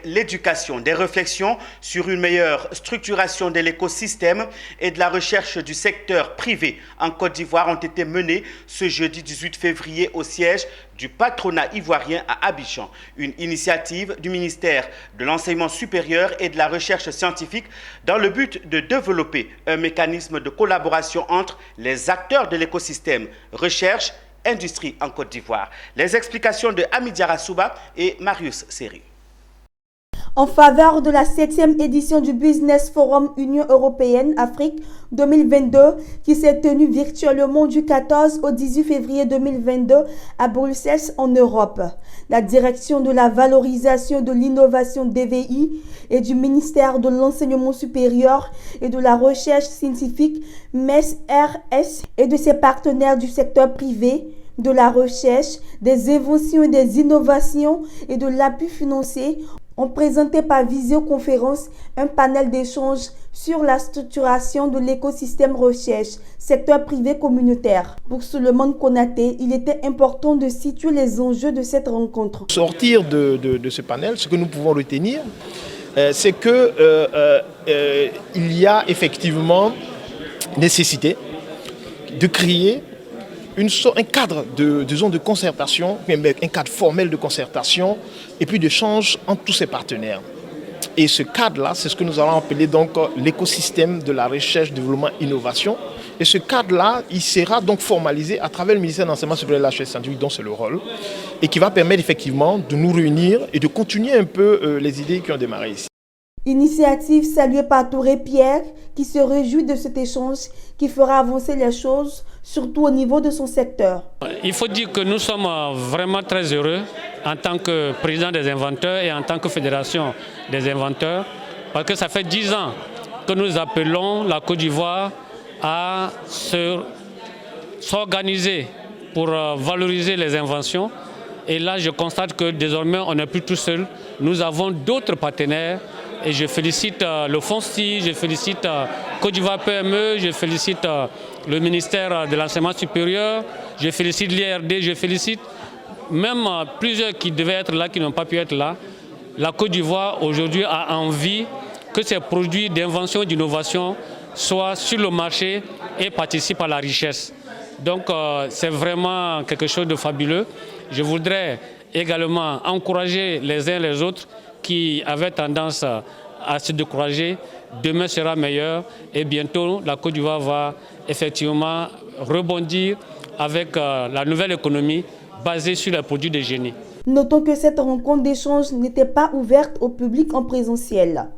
avec l'éducation. Des réflexions sur une meilleure structuration de l'écosystème et de la recherche du secteur privé en Côte d'Ivoire ont été menées ce jeudi 18 février au siège du patronat ivoirien à Abidjan. Une initiative du ministère de l'Enseignement supérieur et de la Recherche scientifique dans le but de développer un mécanisme de collaboration entre les acteurs de l'écosystème recherche industrie en Côte d'Ivoire. Les explications de Amidiara Souba et Marius Seri. En faveur de la 7e édition du Business Forum Union Européenne-Afrique 2022 qui s'est tenue virtuellement du 14 au 18 février 2022 à Bruxelles en Europe. La direction de la valorisation de l'innovation DVI et du ministère de l'Enseignement supérieur et de la Recherche scientifique MES-RS et de ses partenaires du secteur privé, de la recherche, des inventions et des innovations et de l'appui financier ont présenté par visioconférence un panel d'échange sur la structuration de l'écosystème recherche, secteur privé communautaire. Pour Souleymane Konaté, il était important de situer les enjeux de cette rencontre. Sortir de ce panel, ce que nous pouvons retenir, c'est qu'il y a effectivement nécessité de créer un cadre de concertation, un cadre formel de concertation et puis d'échange entre tous ces partenaires. Et ce cadre-là, c'est ce que nous allons appeler donc l'écosystème de la recherche, développement, innovation. Et ce cadre-là, il sera donc formalisé à travers le ministère de l'Enseignement supérieur et de la Recherche scientifique, dont c'est le rôle, et qui va permettre effectivement de nous réunir et de continuer un peu les idées qui ont démarré ici. Initiative saluée par Touré Pierre qui se réjouit de cet échange qui fera avancer les choses, surtout au niveau de son secteur. Il faut dire que nous sommes vraiment très heureux en tant que président des inventeurs et en tant que fédération des inventeurs parce que ça fait 10 ans que nous appelons la Côte d'Ivoire à s'organiser pour valoriser les inventions. Et là, je constate que désormais, on n'est plus tout seul. Nous avons d'autres partenaires. Et je félicite le FONSTI, je félicite Côte d'Ivoire PME, je félicite le ministère de l'Enseignement supérieur, je félicite l'IRD, je félicite même plusieurs qui devaient être là, qui n'ont pas pu être là. La Côte d'Ivoire aujourd'hui a envie que ces produits d'invention et d'innovation soient sur le marché et participent à la richesse. Donc c'est vraiment quelque chose de fabuleux. Je voudrais également encourager les uns les autres qui avaient tendance à se décourager. Demain sera meilleur et bientôt la Côte d'Ivoire va effectivement rebondir avec la nouvelle économie basée sur les produits de génie. Notons que cette rencontre d'échange n'était pas ouverte au public en présentiel.